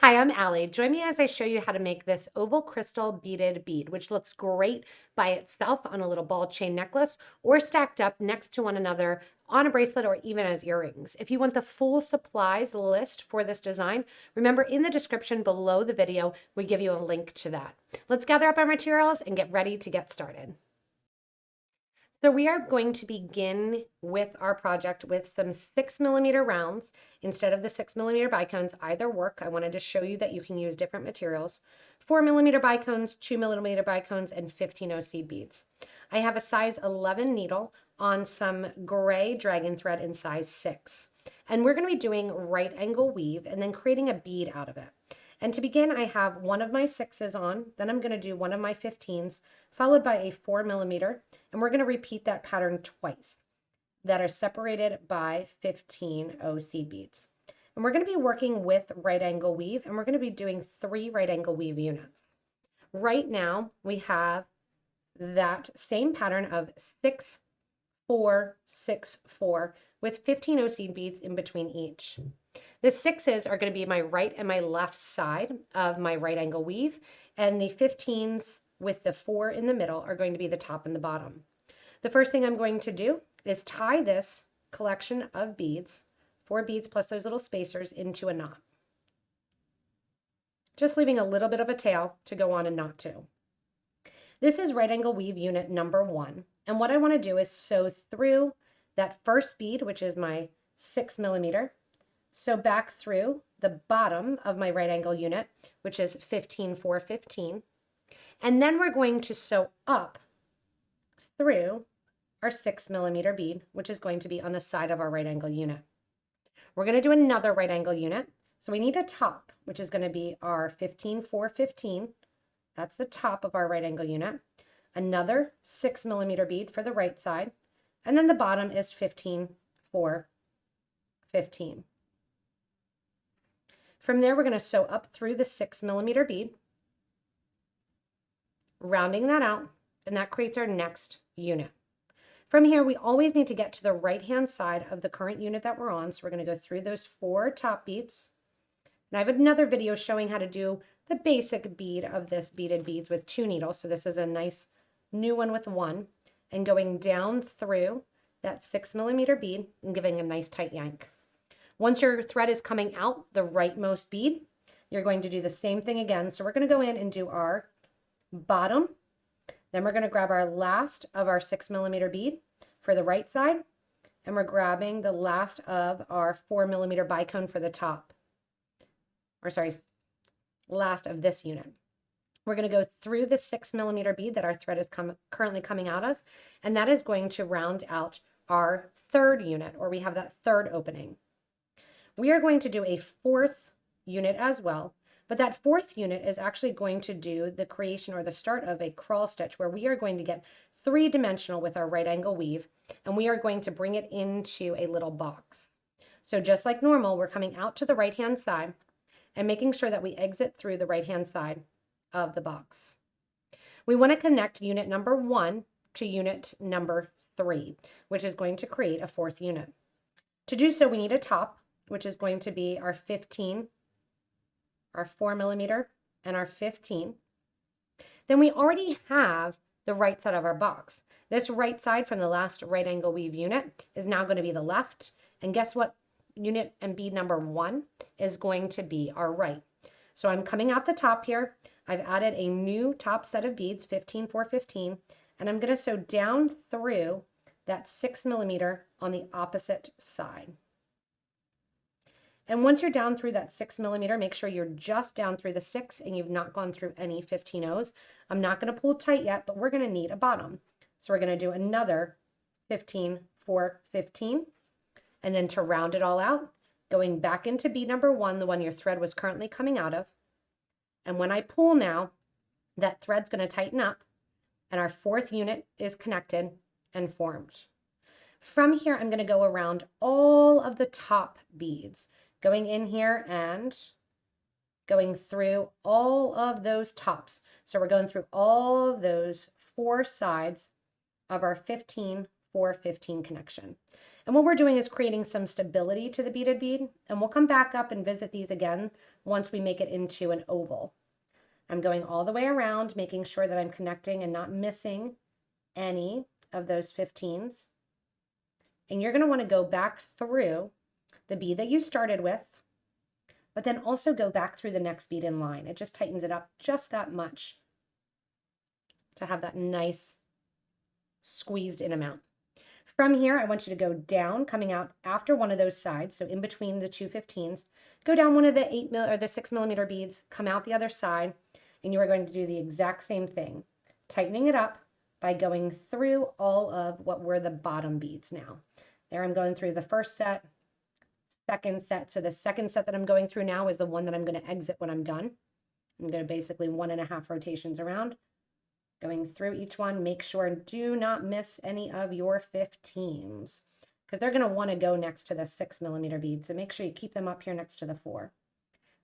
Hi, I'm Allie. Join me as I show you how to make this oval crystal beaded bead, which looks great by itself on a little ball chain necklace or stacked up next to one another on a bracelet or even as earrings. If you want the full supplies list for this design, remember in the description below the video, we give you a link to that. Let's gather up our materials and get ready to get started. So we are going to begin with our project with some 6mm rounds instead of the 6mm bicones. Either work. I wanted to show you that you can use different materials. 4mm bicones, 2mm bicones, and 15 seed beads. I have a size 11 needle on some gray Dragonthread in size 6. And we're going to be doing right angle weave and then creating a bead out of it. And to begin, I have one of my 6s on, then I'm going to do one of my 15s, followed by a 4mm, and we're going to repeat that pattern twice that are separated by 15 seed beads. And we're going to be working with right angle weave, and we're going to be doing 3 right angle weave units. Right now, we have that same pattern of 6, 4, 6, 4 with 15 seed beads in between each. The 6s are going to be my right and my left side of my right angle weave, and the 15s with the 4 in the middle are going to be the top and the bottom. The first thing I'm going to do is tie this collection of beads, 4 beads plus those little spacers, into a knot. Just leaving a little bit of a tail to go on a knot to. This is right angle weave unit number 1, and what I want to do is sew through that first bead, which is my 6mm, sew back through the bottom of my right angle unit, which is 15, 4, 15. And then we're going to sew up through our 6mm bead, which is going to be on the side of our right angle unit. We're going to do another right angle unit. So we need a top, which is going to be our 15, 4, 15. That's the top of our right angle unit. Another 6mm bead for the right side. And then the bottom is 15, 4, 15. From there, we're going to sew up through the 6mm bead, rounding that out, and that creates our next unit. From here, we always need to get to the right-hand side of the current unit that we're on, so we're going to go through those 4 top beads. And I have another video showing how to do the basic bead of this beaded beads with 2 needles, so this is a nice new one with 1, and going down through that 6mm bead and giving a nice tight yank. Once your thread is coming out the rightmost bead, you're going to do the same thing again. So we're going to go in and do our bottom. Then we're going to grab our last of our 6mm bead for the right side. And we're grabbing the last of our 4mm bicone for the top. Or sorry, last of this unit. We're going to go through the 6mm bead that our thread is currently coming out of. And that is going to round out our 3rd unit, or we have that 3rd opening. We are going to do a 4th unit as well, but that 4th unit is actually going to do the creation or the start of a crawl stitch where we are going to get 3-dimensional with our right angle weave, and we are going to bring it into a little box. So just like normal, we're coming out to the right-hand side and making sure that we exit through the right-hand side of the box. We want to connect unit number 1 to unit number 3, which is going to create a 4th unit. To do so, we need a top, which is going to be our 15, our 4mm, and our 15. Then we already have the right side of our box. This right side from the last right angle weave unit is now going to be the left. And guess what? Unit and bead number 1 is going to be our right. So I'm coming out the top here. I've added a new top set of beads, 15, 4, 15, and I'm going to sew down through that 6mm on the opposite side. And once you're down through that 6mm, make sure you're just down through the 6 and you've not gone through any 15 I'm not going to pull tight yet, but we're going to need a bottom. So we're going to do another 15, 4, 15. And then to round it all out, going back into bead number 1, the one your thread was currently coming out of. And when I pull now, that thread's going to tighten up and our 4th unit is connected and formed. From here, I'm going to go around all of the top beads, going in here and going through all of those tops. So we're going through all of those 4 sides of our 15, 4, 15 connection. And what we're doing is creating some stability to the beaded bead, and we'll come back up and visit these again once we make it into an oval. I'm going all the way around, making sure that I'm connecting and not missing any of those 15s. And you're going to want to go back through the bead that you started with, but then also go back through the next bead in line. It just tightens it up just that much to have that nice squeezed in amount. From here, I want you to go down, coming out after one of those sides, so in between the two 15s, go down one of the 6mm beads, come out the other side, and you are going to do the exact same thing, tightening it up by going through all of what were the bottom beads now. There I'm going through the first set, second set. So the second set that I'm going through now is the one that I'm going to exit when I'm done. I'm going to basically 1.5 rotations around, going through each one. Make sure do not miss any of your 15s because they're going to want to go next to the 6mm bead. So make sure you keep them up here next to the 4.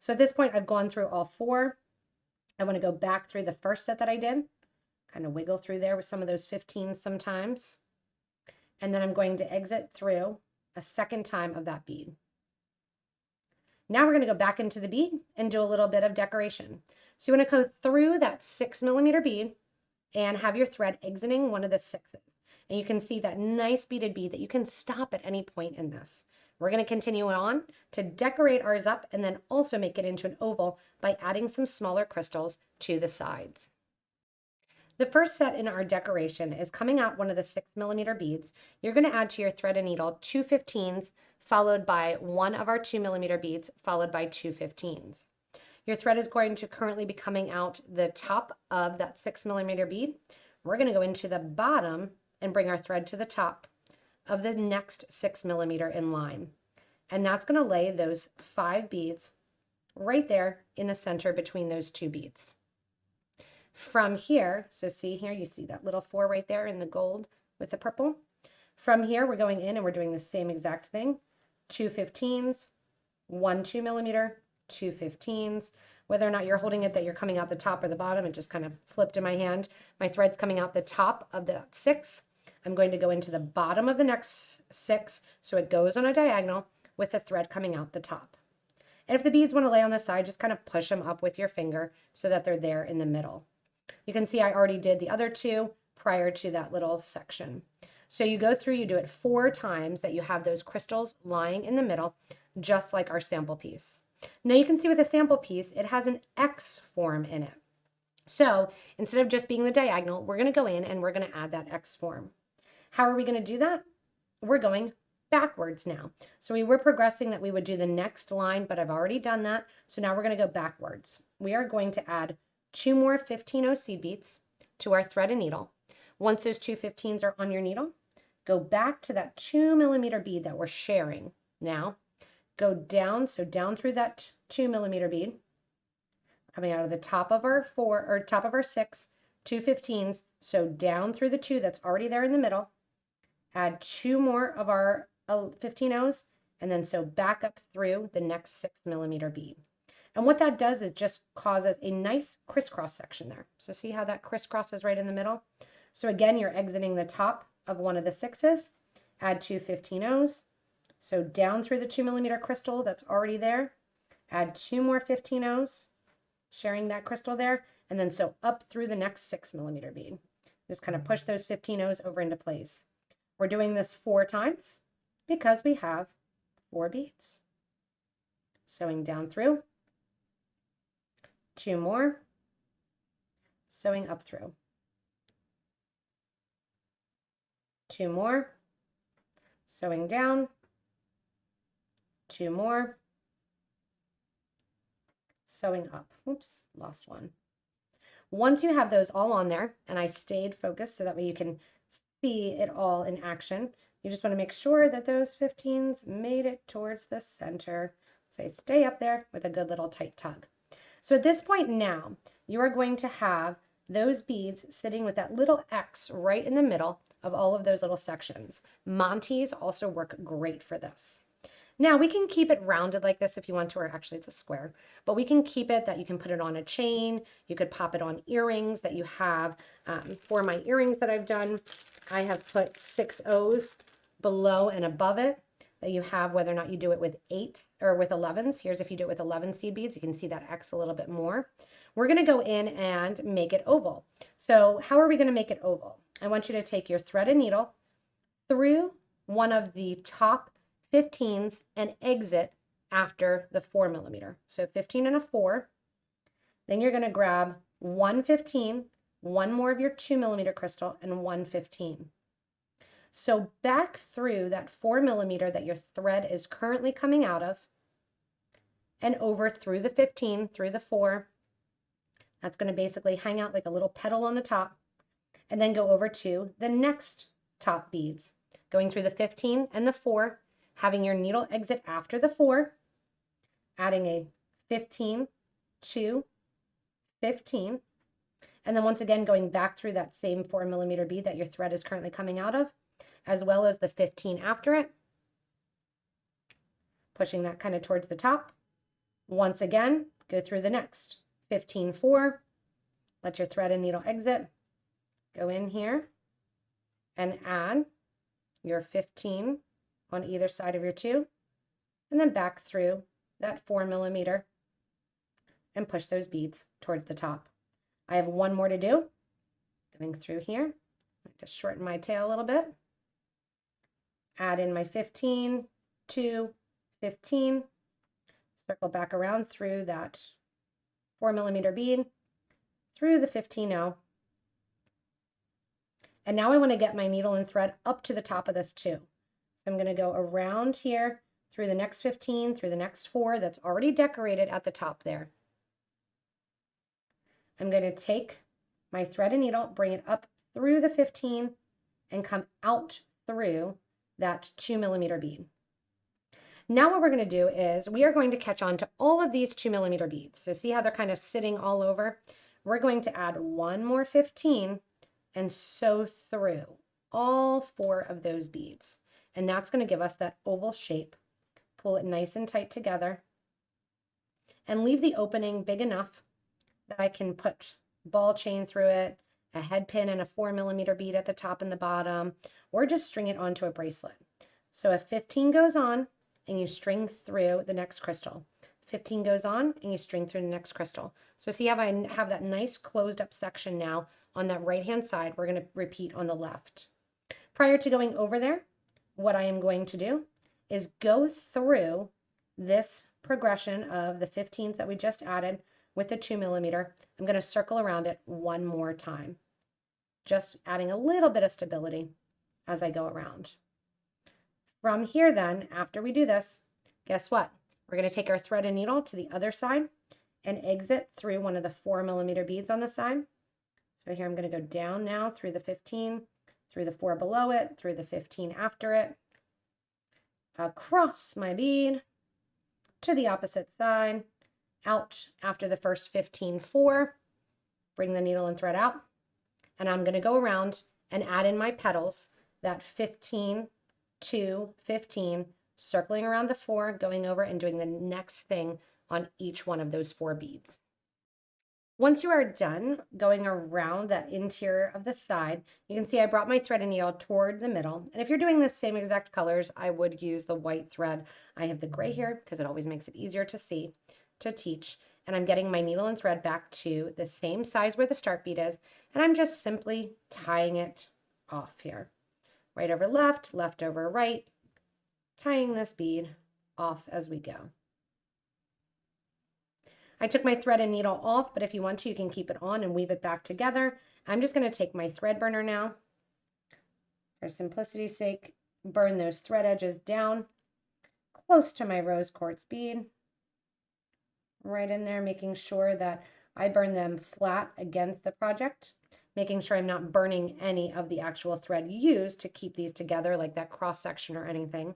So at this point, I've gone through all 4. I want to go back through the first set that I did, kind of wiggle through there with some of those 15s sometimes. And then I'm going to exit through a second time of that bead. Now we're going to go back into the bead and do a little bit of decoration. So you want to go through that 6mm bead and have your thread exiting one of the 6s. And you can see that nice beaded bead that you can stop at any point in this. We're going to continue on to decorate ours up and then also make it into an oval by adding some smaller crystals to the sides. The first set in our decoration is coming out one of the 6mm beads. You're going to add to your thread and needle 2 15s, followed by one of our 2mm beads, followed by 2 15s. Your thread is going to currently be coming out the top of that 6mm bead. We're going to go into the bottom and bring our thread to the top of the next 6mm in line. And that's going to lay those 5 beads right there in the center between those 2 beads. From here, so see here, you see that little 4 right there in the gold with the purple. From here, we're going in and we're doing the same exact thing. 2 15s, 1 2mm, 2 15s. Whether or not you're holding it that you're coming out the top or the bottom, it just kind of flipped in my hand. My thread's coming out the top of the 6. I'm going to go into the bottom of the next 6, so it goes on a diagonal with the thread coming out the top. And if the beads want to lay on the side, just kind of push them up with your finger so that they're there in the middle. You can see I already did the other 2 prior to that little section. So you go through, you do it 4 times that you have those crystals lying in the middle, just like our sample piece. Now you can see with a sample piece, it has an X form in it. So instead of just being the diagonal, we're going to go in and we're going to add that X form. How are we going to do that? We're going backwards now. So we were progressing that we would do the next line, but I've already done that. So now we're going to go backwards. We are going to add 2 more 15-0 seed beads to our thread and needle. Once those 2 15s are on your needle, go back to that 2mm bead that we're sharing. Now go down, so down through that 2mm bead, coming out of the top of our 4 or top of our 6, 2 15s. So down through the 2 that's already there in the middle, add 2 more of our 15-0s, and then so back up through the next 6mm bead. And what that does is just causes a nice crisscross section there. So see how that crisscrosses right in the middle? So again, you're exiting the top of one of the 6s, add 2 15-0s. So down through the 2mm crystal that's already there, add 2 more 15-0s, sharing that crystal there, and then so up through the next 6mm bead. Just kind of push those 15-0s over into place. We're doing this 4 times because we have 4 beads. Sewing down through, 2 more, sewing up through, 2 more, sewing down, 2 more, sewing up. Oops, lost one. Once you have those all on there, and I stayed focused so that way you can see it all in action, you just want to make sure that those 15s made it towards the center. Say stay up there with a good little tight tug. So at this point now, you are going to have those beads sitting with that little X right in the middle of all of those little sections. Montes also work great for this. Now we can keep it rounded like this if you want to, or actually it's a square, but we can keep it that you can put it on a chain. You could pop it on earrings that you have. For my earrings that I've done, I have put 6 O's below and above it. that you have, whether or not you do it with 8 or with 11s. Here's if you do it with 11 seed beads, you can see that X a little bit more. We're going to go in and make it oval. So how are we going to make it oval? I want you to take your thread and needle through one of the top 15s and exit after the 4 millimeter. So 15 and a 4. Then you're going to grab 1 15, one more of your 2 millimeter crystal, and 1 15. So back through that 4 millimeter that your thread is currently coming out of, and over through the 15, through the 4. That's going to basically hang out like a little petal on the top, and then go over to the next top beads, going through the 15 and the 4, having your needle exit after the 4, adding a 15, 2, 15, and then once again going back through that same 4 millimeter bead that your thread is currently coming out of, as well as the 15 after it, pushing that kind of towards the top. Once again, go through the next 15, 4, let your thread and needle exit, go in here and add your 15 on either side of your 2, and then back through that 4 millimeter and push those beads towards the top. I have one more to do. Going through here, just shorten my tail a little bit. Add in my 15, 2, 15, circle back around through that 4 millimeter bead, through the 15-0. And now I want to get my needle and thread up to the top of this 2. So I'm going to go around here through the next 15, through the next 4 that's already decorated at the top there. I'm going to take my thread and needle, bring it up through the 15, and come out through that 2 millimeter bead. Now what we're going to do is we are going to catch on to all of these 2 millimeter beads. So see how they're kind of sitting all over? We're going to add one more 15 and sew through all 4 of those beads. And that's going to give us that oval shape. Pull it nice and tight together and leave the opening big enough that I can put ball chain through it, a head pin and a 4 millimeter bead at the top and the bottom, or just string it onto a bracelet. So if 15 goes on and you string through the next crystal, 15 goes on and you string through the next crystal. So see how I have that nice closed up section now on that right hand side. We're going to repeat on the left. Prior to going over there, what I am going to do is go through this progression of the 15th that we just added with the 2 millimeter. I'm going to circle around it one more time, just adding a little bit of stability as I go around. From here then, after we do this, guess what? We're going to take our thread and needle to the other side and exit through one of the 4 millimeter beads on the side. So here I'm going to go down now through the 15, through the 4 below it, through the 15 after it, across my bead to the opposite side, out after the first 15, 4, bring the needle and thread out, and I'm going to go around and add in my petals, that 15, 2, 15, circling around the 4, going over and doing the next thing on each one of those 4 beads. Once you are done going around that interior of the side, you can see I brought my thread and needle toward the middle. And if you're doing the same exact colors, I would use the white thread. I have the gray here because it always makes it easier to see, to teach. And I'm getting my needle and thread back to the same size where the start bead is. And I'm just simply tying it off here. Right over left, left over right, tying this bead off as we go. I took my thread and needle off, but if you want to, you can keep it on and weave it back together. I'm just going to take my thread burner now. For simplicity's sake, burn those thread edges down close to my rose quartz bead. Right in there, making sure that I burn them flat against the project, making sure I'm not burning any of the actual thread used to keep these together, like that cross section or anything.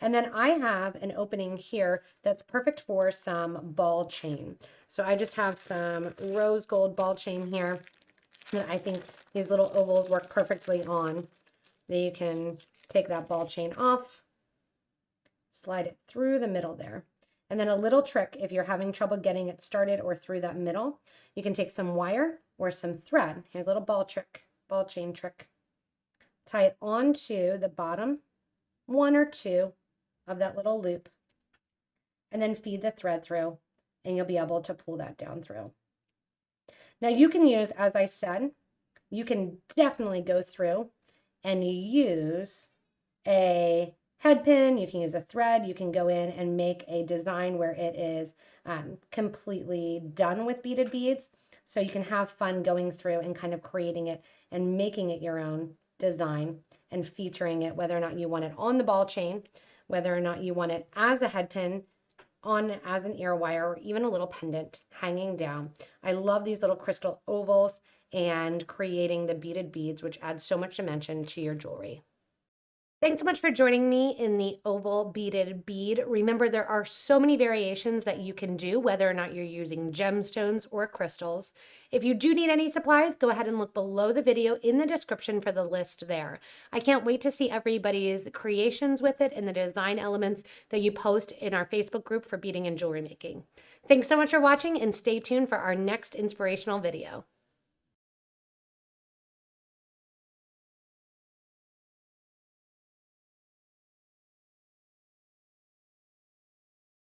And then I have an opening here that's perfect for some ball chain. So I just have some rose gold ball chain here that I think these little ovals work perfectly on. Then you can take that ball chain off, slide it through the middle there. And then a little trick, if you're having trouble getting it started or through that middle, you can take some wire or some thread. Here's a little ball chain trick. Tie it onto the bottom 1 or 2 of that little loop and then feed the thread through, and you'll be able to pull that down through. Now you can use, as I said, you can definitely go through and use a head pin, you can use a thread, you can go in and make a design where it is completely done with beaded beads. So you can have fun going through and kind of creating it and making it your own design and featuring it, whether or not you want it on the ball chain, whether or not you want it as a head pin, on as an ear wire, or even a little pendant hanging down. I love these little crystal ovals and creating the beaded beads, which adds so much dimension to your jewelry. Thanks so much for joining me in the oval beaded bead. Remember, there are so many variations that you can do, whether or not you're using gemstones or crystals. If you do need any supplies, go ahead and look below the video in the description for the list there. I can't wait to see everybody's creations with it and the design elements that you post in our Facebook group for beading and jewelry making. Thanks so much for watching, and stay tuned for our next inspirational video.